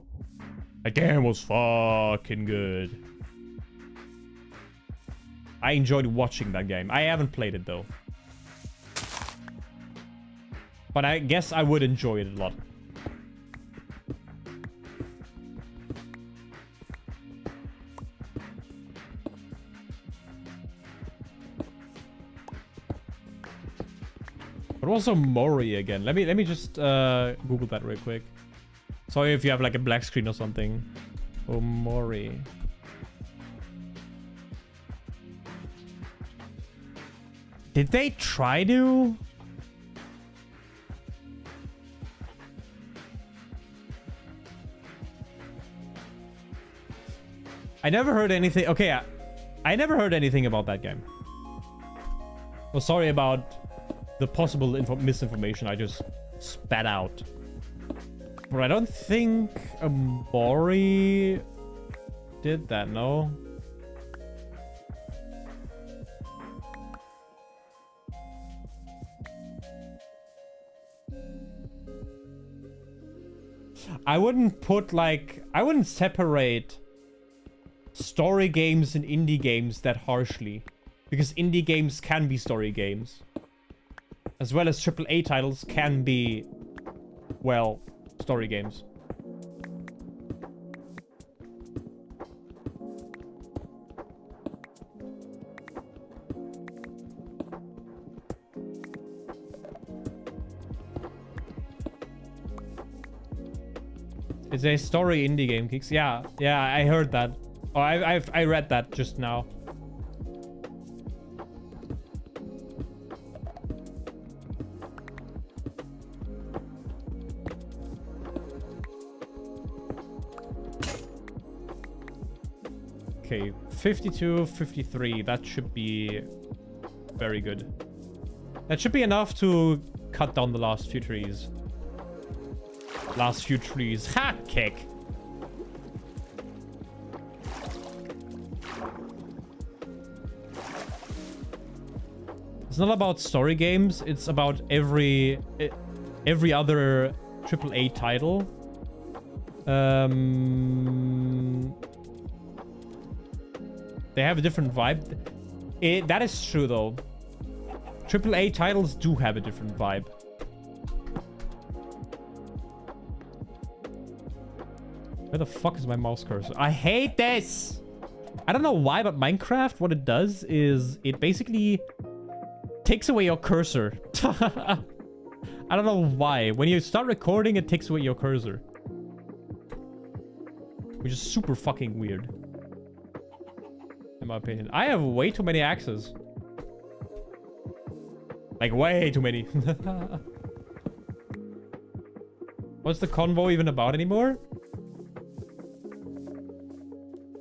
That game was fucking good. I enjoyed watching that game. I haven't played it, though. But I guess I would enjoy it a lot. But also Mori again. Let me just Google that real quick. Sorry if you have like a black screen or something. Omori. Did they try to? I never heard anything. Okay, I never heard anything about that game. Well, sorry about the possible misinformation I just spat out. But I don't think Omori did that, no? I wouldn't separate story games and indie games that harshly. Because indie games can be story games. As well as AAA titles can be, well, story games. It's a story indie game, Kicks. Yeah, I heard that. Oh, I read that just now. Okay, 52, 53. That should be very good. That should be enough to cut down the last few trees. Last few trees. Ha! Kick. It's not about story games. It's about every other AAA title. They have a different vibe. That is true, though. AAA titles do have a different vibe. Where the fuck is my mouse cursor? I hate this! I don't know why, but Minecraft, what it does is it basically takes away your cursor. I don't know why. When you start recording, it takes away your cursor. Which is super fucking weird. In my opinion. I have way too many axes. Like, way too many. What's the convo even about anymore?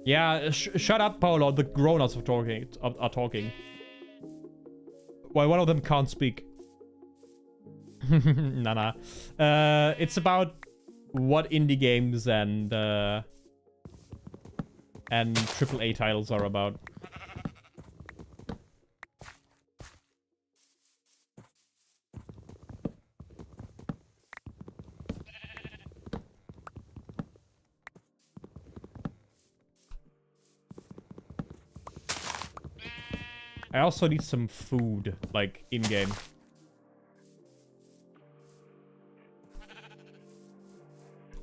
Yeah, shut up, Paolo. The grown-ups are talking. Well, one of them can't speak. Nah. It's about what indie games and AAA titles are about. I also need some food, like, in-game.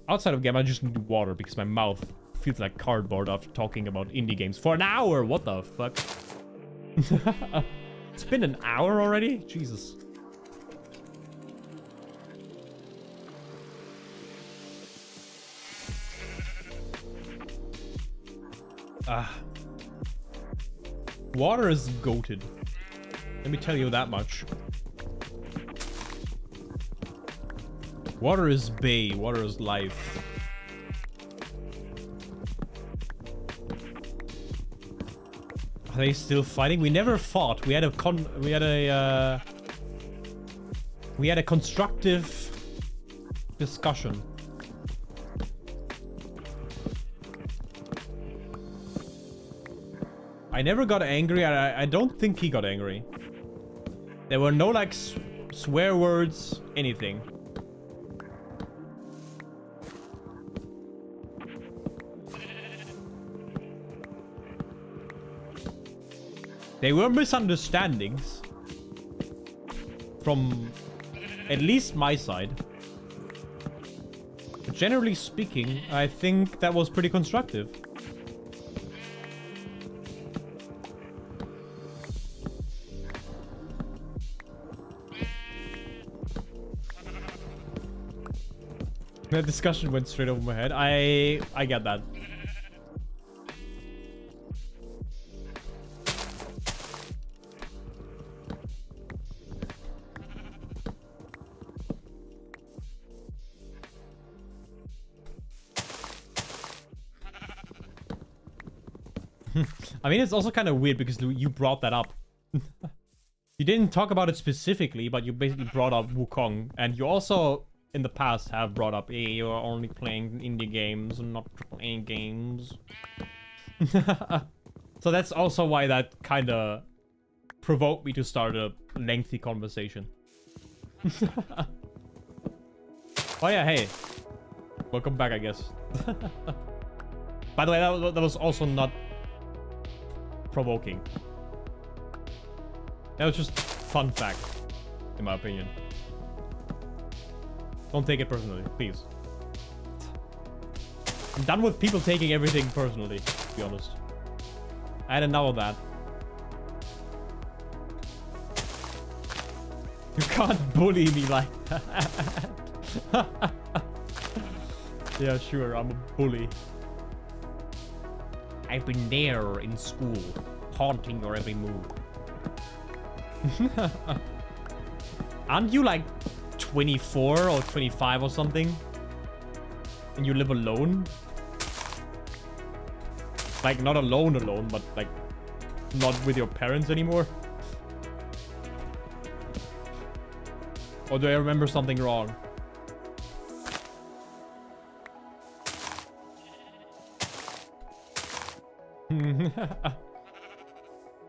Outside of game, I just need water because my mouth feels like cardboard after talking about indie games for an hour. What the fuck? It's been an hour already? Jesus. Water is goated. Let me tell you that much. Water is bae. Water is life. Are they still fighting? We never fought. We had a constructive discussion. I never got angry. I don't think he got angry. There were no, like, swear words, anything. There were misunderstandings. From at least my side. But generally speaking, I think that was pretty constructive. That discussion went straight over my head. I get that. I mean, it's also kind of weird because you brought that up. You didn't talk about it specifically, but you basically brought up Wukong, and you also in the past have brought up, hey, you're only playing indie games and not AAA games. So that's also why that kind of provoked me to start a lengthy conversation. Oh yeah, hey. Welcome back, I guess. By the way, that was also not provoking. That was just fun fact, in my opinion. Don't take it personally, please. I'm done with people taking everything personally, to be honest. I had enough of that. You can't bully me like that. Yeah, sure, I'm a bully. I've been there in school, haunting your every move. Aren't you like 24 or 25 or something? And you live alone? Like, not alone, but like, not with your parents anymore. Or do I remember something wrong?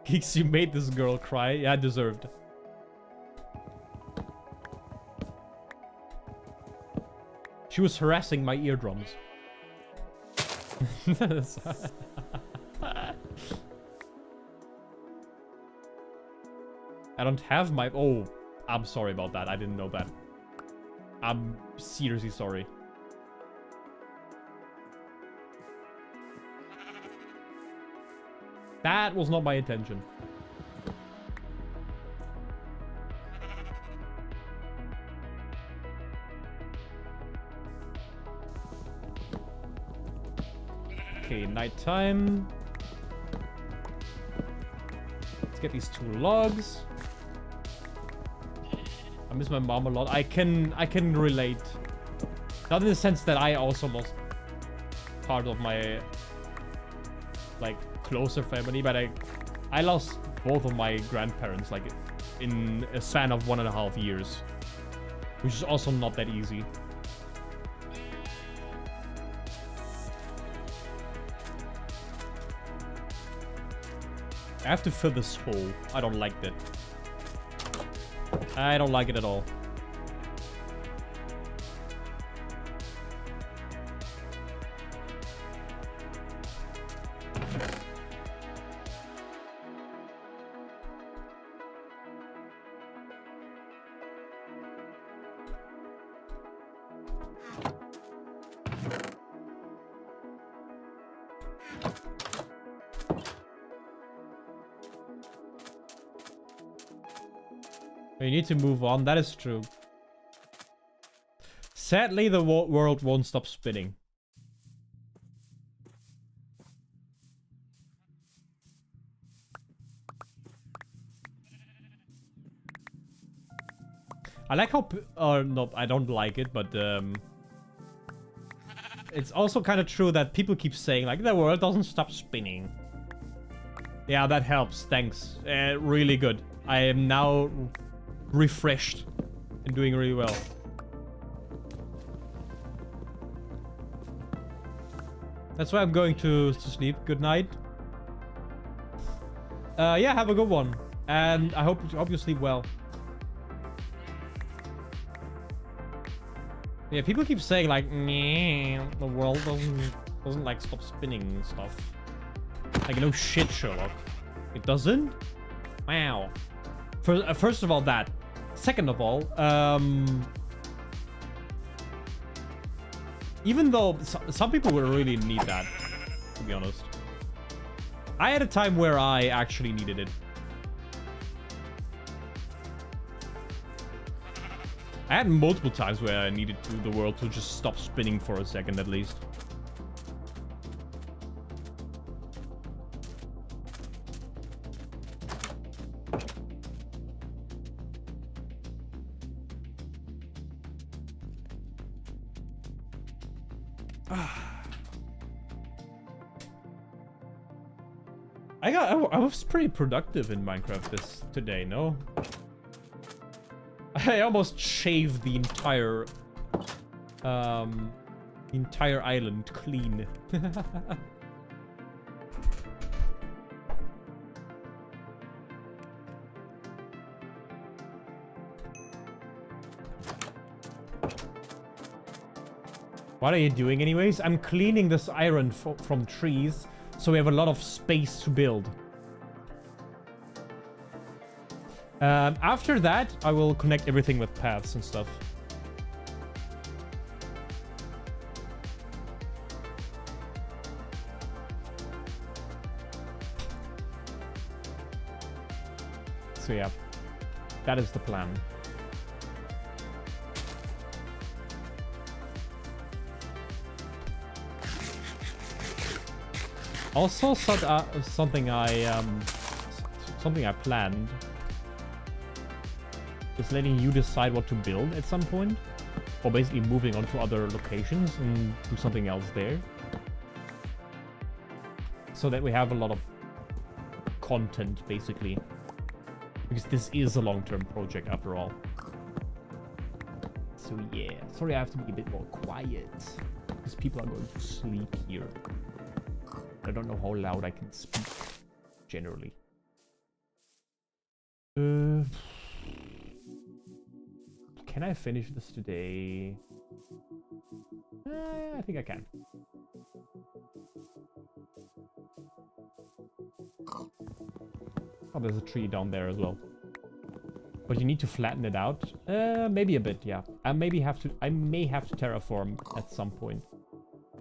Geeks, you made this girl cry. Yeah, deserved. She was harassing my eardrums. I don't have my... Oh, I'm sorry about that. I didn't know that. I'm seriously sorry. That was not my intention. Okay, nighttime. Let's get these 2 logs. I miss my mom a lot. I can relate. Not in the sense that I also lost part of my like closer family, but I lost both of my grandparents like in a span of 1.5 years, which is also not that easy. I have to fill this hole. I don't like that. I don't like it at all. We need to move on. That is true. Sadly, the world won't stop spinning. I like how... no, I don't like it, but... it's also kind of true that people keep saying, like, the world doesn't stop spinning. Yeah, that helps. Thanks. Really good. I am now... refreshed and doing really well. That's why I'm going to sleep. Good night. Yeah, have a good one. And I hope you sleep well. Yeah, people keep saying like, the world doesn't like stop spinning and stuff. Like, no shit, Sherlock. It doesn't? Wow. First of all, that. Second of all, even though some people would really need that, to be honest. I had a time where I actually needed it. I had multiple times where I needed the world to just stop spinning for a second at least. I was pretty productive in Minecraft today, no? I almost shaved the entire island clean. What are you doing anyways? I'm cleaning this iron from trees, so we have a lot of space to build. After that, I will connect everything with paths and stuff. So yeah, that is the plan. Also, something I planned is letting you decide what to build at some point, or basically moving on to other locations and do something else there. so that we have a lot of content, basically. Because this is a long-term project, after all. So yeah, sorry I have to be a bit more quiet. Because people are going to sleep here. I don't know how loud I can speak, generally. Can I finish this today? I think I can. Oh, there's a tree down there as well. But you need to flatten it out. Maybe a bit, yeah. I may have to terraform at some point.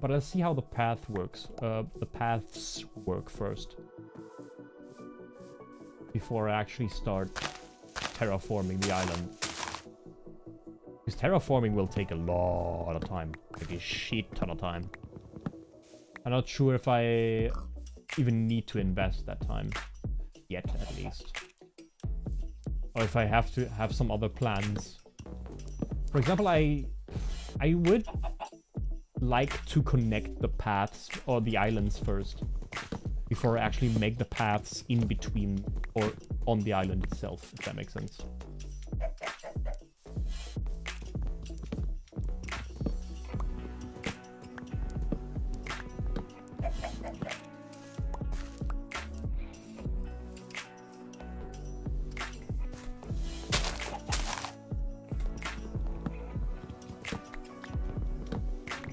But let's see how the path works. The paths work first. Before I actually start terraforming the island. Because terraforming will take a lot of time. Like a shit ton of time. I'm not sure if I even need to invest that time. Yet, at least. Or if I have to have some other plans. For example, I would like to connect the paths or the islands first. Before I actually make the paths in between or on the island itself, if that makes sense.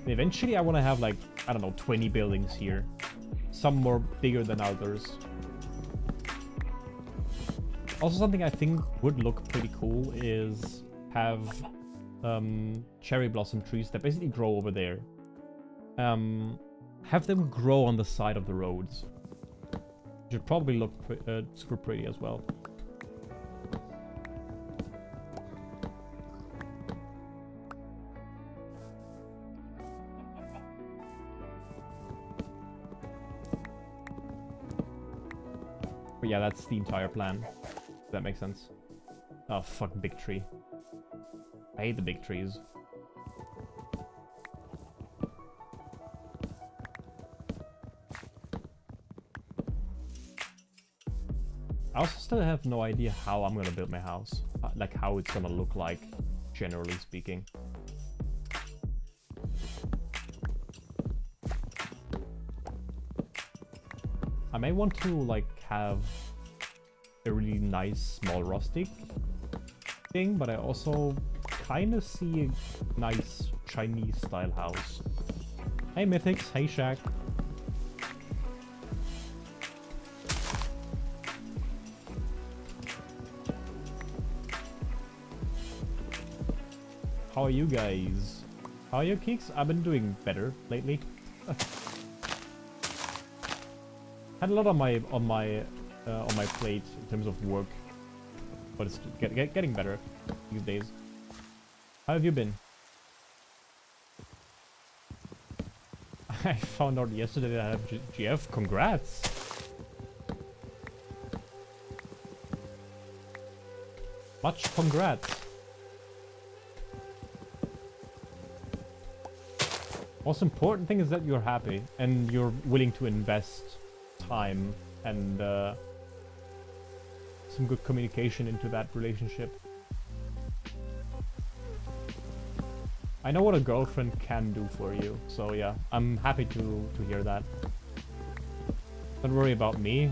Eventually I want to have like, I don't know, 20 buildings here. Some more bigger than others. Also something I think would look pretty cool is have cherry blossom trees that basically grow over there. Have them grow on the side of the roads. Should probably look super pretty as well. But yeah, that's the entire plan. If that makes sense. Oh, fuck, big tree. I hate the big trees. I also still have no idea how I'm gonna build my house. Like, how it's gonna look like, generally speaking. I may want to, like, have a really nice small rustic thing, but I also kind of see a nice Chinese style house. Hey Mythics, hey Shaq. How are you guys? How are your kicks? I've been doing better lately. Had a lot on my plate in terms of work, but it's getting better these days. How have you been? I found out yesterday that I have GF. Congrats! Much congrats! Most important thing is that you're happy and you're willing to invest time and some good communication into that relationship. I know what a girlfriend can do for you, so yeah, I'm happy to hear that. Don't worry about me.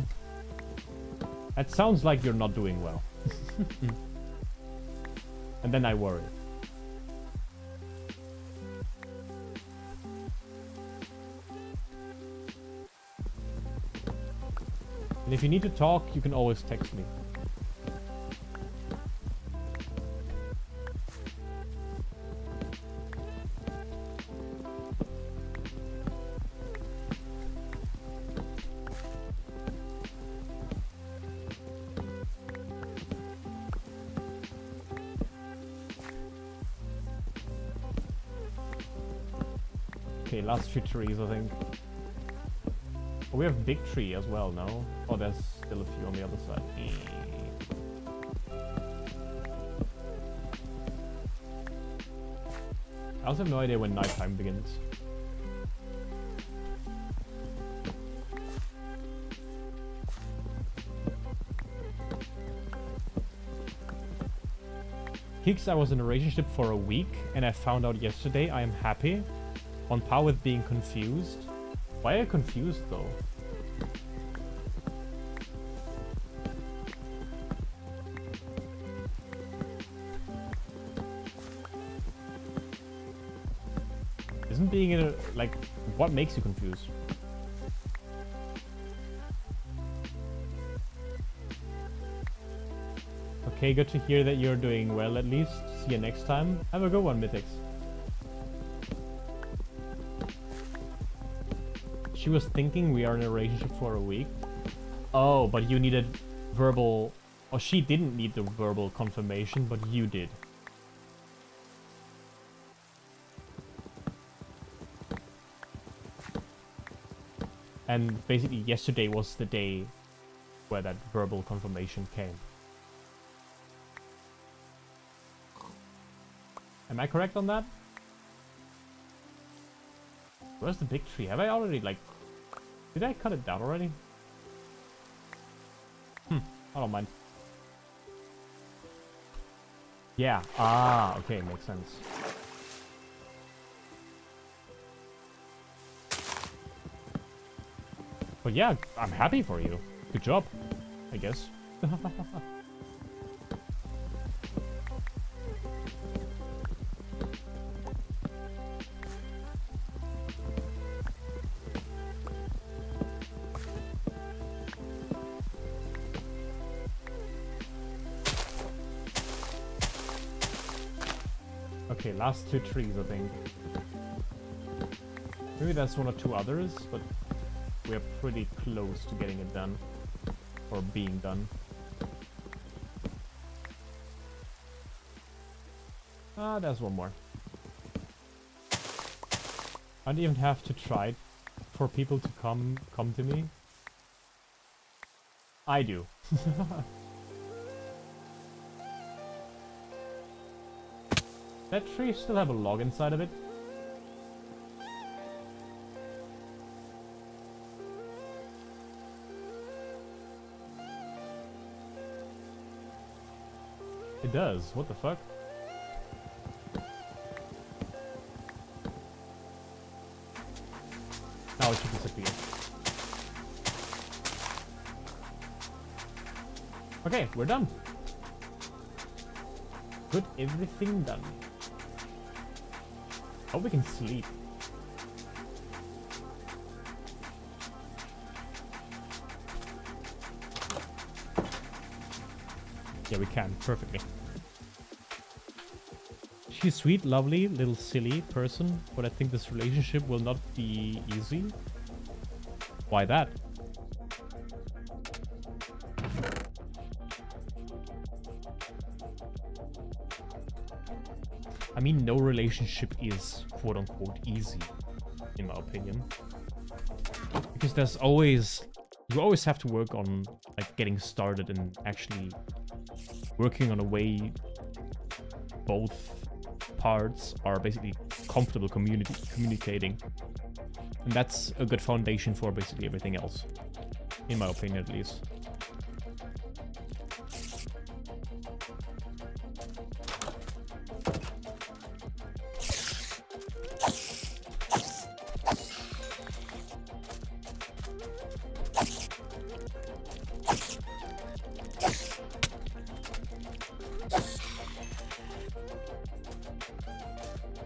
It sounds like you're not doing well. And then I worry. And if you need to talk, you can always text me. Okay, last few trees, I think. Oh, we have big tree as well, no? Oh, there's still a few on the other side. I also have no idea when nighttime begins. Kicks, I was in a relationship for a week, and I found out yesterday I am happy. On par with being confused. Why are you confused, though? Isn't being in a... like, what makes you confused? Okay, good to hear that you're doing well at least. See you next time. Have a good one, Mythics. She was thinking we are in a relationship for a week. Oh, but you needed verbal... Oh, she didn't need the verbal confirmation, but you did. And basically yesterday was the day where that verbal confirmation came. Am I correct on that? Where's the big tree? Have I already, like... Did I cut it down already? I don't mind. Yeah. Ah, okay, makes sense. But yeah, I'm happy for you. Good job, I guess. Okay, last 2 trees, I think. Maybe there's 1 or 2 others, but we're pretty close to getting it done. Or being done. Ah, there's 1 more. I don't even have to try for people to come to me. I do. That tree still have a log inside of it? It does. What the fuck? Now it should disappear. Okay, we're done. Good, everything done. Oh, we can sleep. Yeah, we can. Perfectly. She's sweet, lovely, little silly person, but I think this relationship will not be easy. Why that? I mean, no relationship is quote-unquote easy, in my opinion. Because there's always... You always have to work on, like, getting started and actually working on a way both parts are basically comfortable communicating. And that's a good foundation for basically everything else. In my opinion, at least.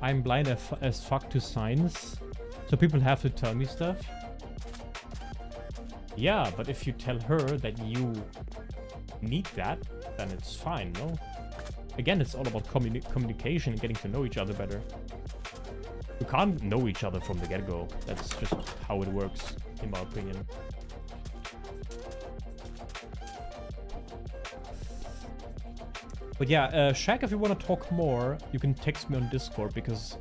I'm blind as fuck to signs, so people have to tell me stuff. Yeah, but if you tell her that you need that, then it's fine, no? Again, it's all about communication and getting to know each other better. You can't know each other from the get-go. That's just how it works, in my opinion. But yeah, Shaq, if you want to talk more, you can text me on Discord because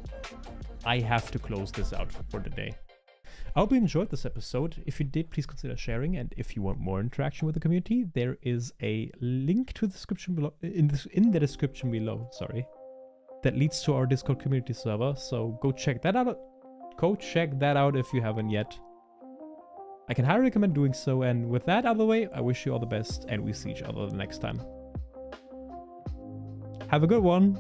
I have to close this out for the day. I hope you enjoyed this episode. If you did, please consider sharing. And if you want more interaction with the community, there is a link to the description below, in the description below, sorry, that leads to our Discord community server. So go check that out. Go check that out if you haven't yet. I can highly recommend doing so. And with that out of the way, I wish you all the best, and we see each other the next time. Have a good one.